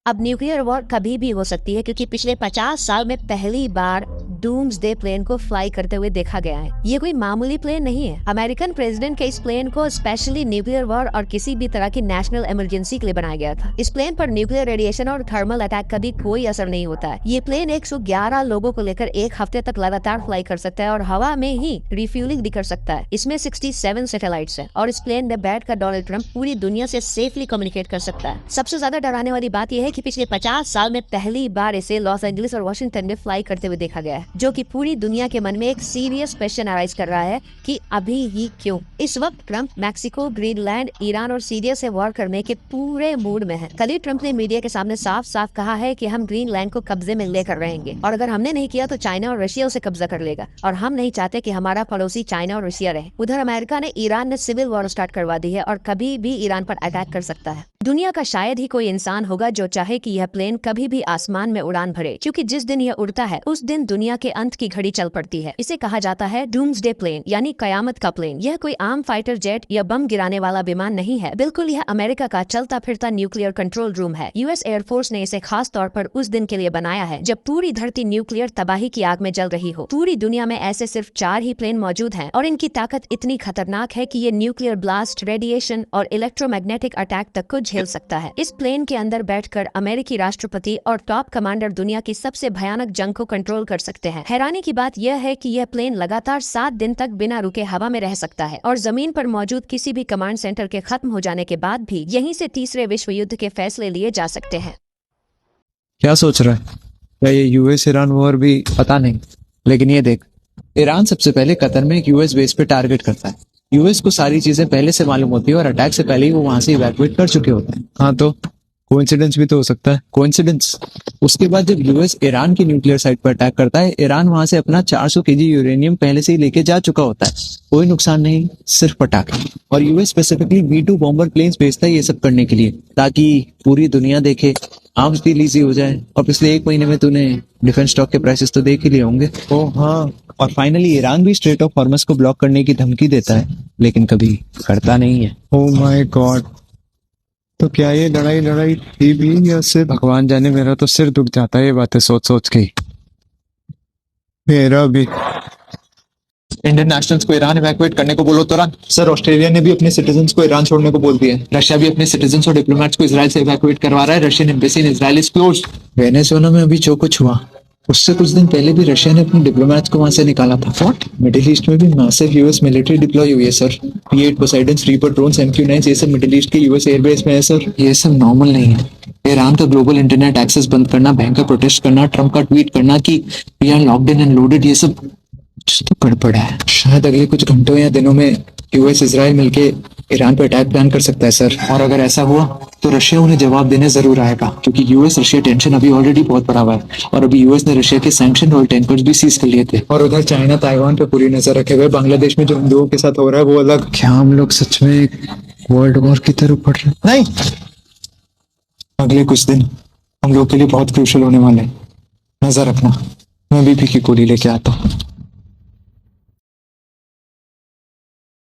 अब nuclear war कभी भी हो सकती है क्योंकि पिछले 50 साल में पहली बार डूम्सडे प्लेन को फ्लाई करते हुए देखा गया है। ये कोई मामूली प्लेन नहीं है। अमेरिकन प्रेसिडेंट के इस प्लेन को स्पेशली न्यूक्लियर वॉर और किसी भी तरह की नेशनल इमरजेंसी के लिए बनाया गया था। इस प्लेन पर न्यूक्लियर रेडिएशन और थर्मल अटैक का भी कोई असर नहीं होता है। ये प्लेन 111 लोगों को लेकर एक हफ्ते तक लगातार फ्लाई कर सकता है और हवा में ही रिफ्यूलिंग भी कर सकता है। इसमें 67 सैटेलाइट्स हैं और इस प्लेन में बैठकर डोनाल्ड ट्रंप पूरी दुनिया से सेफली कम्युनिकेट कर सकता है। सबसे ज्यादा डराने वाली बात यह है कि पिछले 50 साल में पहली बार इसे लॉस एंजलिस और वॉशिंगटन में फ्लाई करते हुए देखा गया है, जो कि पूरी दुनिया के मन में एक सीरियस क्वेश्चन अराइज कर रहा है कि अभी ही क्यों। इस वक्त ट्रंप मैक्सिको, ग्रीनलैंड, ईरान और सीरिया से वॉर करने के पूरे मूड में है। कल ही ट्रंप ने मीडिया के सामने साफ साफ कहा है कि हम ग्रीनलैंड को कब्जे में लेकर रहेंगे और अगर हमने नहीं किया तो चाइना और रशिया उसे कब्जा कर लेगा और हम नहीं चाहते कि हमारा पड़ोसी चाइना और रशिया रहे। उधर अमेरिका ने ईरान ने सिविल वॉर स्टार्ट करवा दी है और कभी भी ईरान पर अटैक कर सकता है। दुनिया का शायद ही कोई इंसान होगा जो चाहे कि यह प्लेन कभी भी आसमान में उड़ान भरे, क्योंकि जिस दिन यह उड़ता है उस दिन दुनिया के अंत की घड़ी चल पड़ती है। इसे कहा जाता है डूम्सडे प्लेन यानी कयामत का प्लेन। यह कोई आम फाइटर जेट या बम गिराने वाला विमान नहीं है। बिल्कुल यह अमेरिका का चलता फिरता न्यूक्लियर कंट्रोल रूम है। यूएस एयरफोर्स ने इसे खास तौर पर उस दिन के लिए बनाया है जब पूरी धरती न्यूक्लियर तबाही की आग में जल रही हो। पूरी दुनिया में ऐसे सिर्फ 4 ही प्लेन मौजूद हैं और इनकी ताकत इतनी खतरनाक है कि ये न्यूक्लियर ब्लास्ट, रेडिएशन और इलेक्ट्रोमैग्नेटिक अटैक तक को झेल सकता है। इस प्लेन के अंदर बैठकर अमेरिकी राष्ट्रपति और टॉप कमांडर दुनिया की सबसे भयानक जंग को कंट्रोल कर सकते हैं। हैरानी की बात यह है कि यह प्लेन लगातार 7 दिन तक बिना रुके हवा में रह सकता है और जमीन पर मौजूद किसी भी कमांड सेंटर के खत्म हो जाने के बाद भी यहीं से तीसरे विश्व युद्ध के फैसले लिए जा सकते हैं। क्या सोच रहा है? क्या ये यूएस ईरान वॉर भी? पता नहीं, लेकिन ये देख, ईरान सबसे पहले कतर में एक यूएस बेस पे टारगेट करता है। यूएस को सारी चीजें पहले से मालूम होती है और अटैक से पहले ही वो वहां से इवैक्यूएट कर चुके होते हैं। हाँ, तो कोइंसिडेंस भी तो हो सकता है। कोइंसिडेंस? उसके बाद जब यूएस ईरान की न्यूक्लियर साइट पर अटैक करता है, ईरान वहां से अपना 400 केजी यूरेनियम पहले से ही लेके जा चुका होता है। कोई नुकसान नहीं, सिर्फ पटाखे। और US specifically B-2 bomber planes भेजता है ये सब करने के लिए, ताकि पूरी दुनिया देखे, आर्म्स डील इजी हो जाए। और पिछले 1 महीने में तूने डिफेंस स्टॉक के प्राइसेस तो देख ही लिए होंगे। ओह हाँ, और फाइनली ईरान भी स्ट्रेट ऑफ हॉर्मस को ब्लॉक करने की धमकी देता है, लेकिन कभी करता नहीं है। ओह माय गॉड, तो क्या ये लड़ाई थी भी या सिर्फ? भगवान जाने, मेरा तो सिर दुख जाता है ये बातें सोच सोच के। मेरा भी। इंडियन नेशनल्स को ईरान इवैक्यूएट करने को बोलो तुरंत। सर, ऑस्ट्रेलिया ने भी अपने सिटीजन्स को ईरान छोड़ने को बोल दिया है। रशिया भी अपने सिटीजन्स और डिप्लोमेट्स को इजराइल से इवैक्यूएट करवा रहा है। Russian embassy in Israel is closed. Venezuela में अभी जो कुछ हुआ, उससे कुछ दिन पहले भी रशिया ने अपने डिप्लोमेट्स को वहां से निकाला था। व्हाट? मिडिल ईस्ट में भी मैसिव यूएस मिलिट्री डिप्लॉय हुई है sir. P-8 पोसाइडन्स, reaper drones, MQ-9, ये सब मिडिल ईस्ट के यूएस एयरबेस में है सर। ये सब नॉर्मल नहीं है। ईरान का ग्लोबल इंटरनेट एक्सेस बंद करना, भयंकर प्रोटेस्ट करना, ट्रम्प का ट्वीट करना कि we are locked in and loaded, ये सब कुछ तो गड़बड़ है। शायद अगले कुछ घंटों या दिनों में यूएस इजराइल मिलके ईरान पर अटैक प्लान कर सकता है सर। और अगर ऐसा हुआ तो रशिया उन्हें जवाब देने जरूर आएगा, क्योंकि यूएस रशिया टेंशन अभी ऑलरेडी बहुत बड़ा हुआ है और अभी यूएस ने रशिया के सैंक्शन ऑयल टैंकर्स भी सीज कर लिए थे। और उधर चाइना ताइवान पे पूरी नजर रखे हुए। बांग्लादेश में जो हिंदुओं के साथ हो रहा है वो अलग। क्या हम लोग सच में वर्ल्ड वॉर की तरफ बढ़ रहे? नहीं, अगले कुछ दिन हम लोग के लिए बहुत क्रूशियल होने वाले हैं। नजर रखना, मैं बीपी की गोली लेके आता हूँ।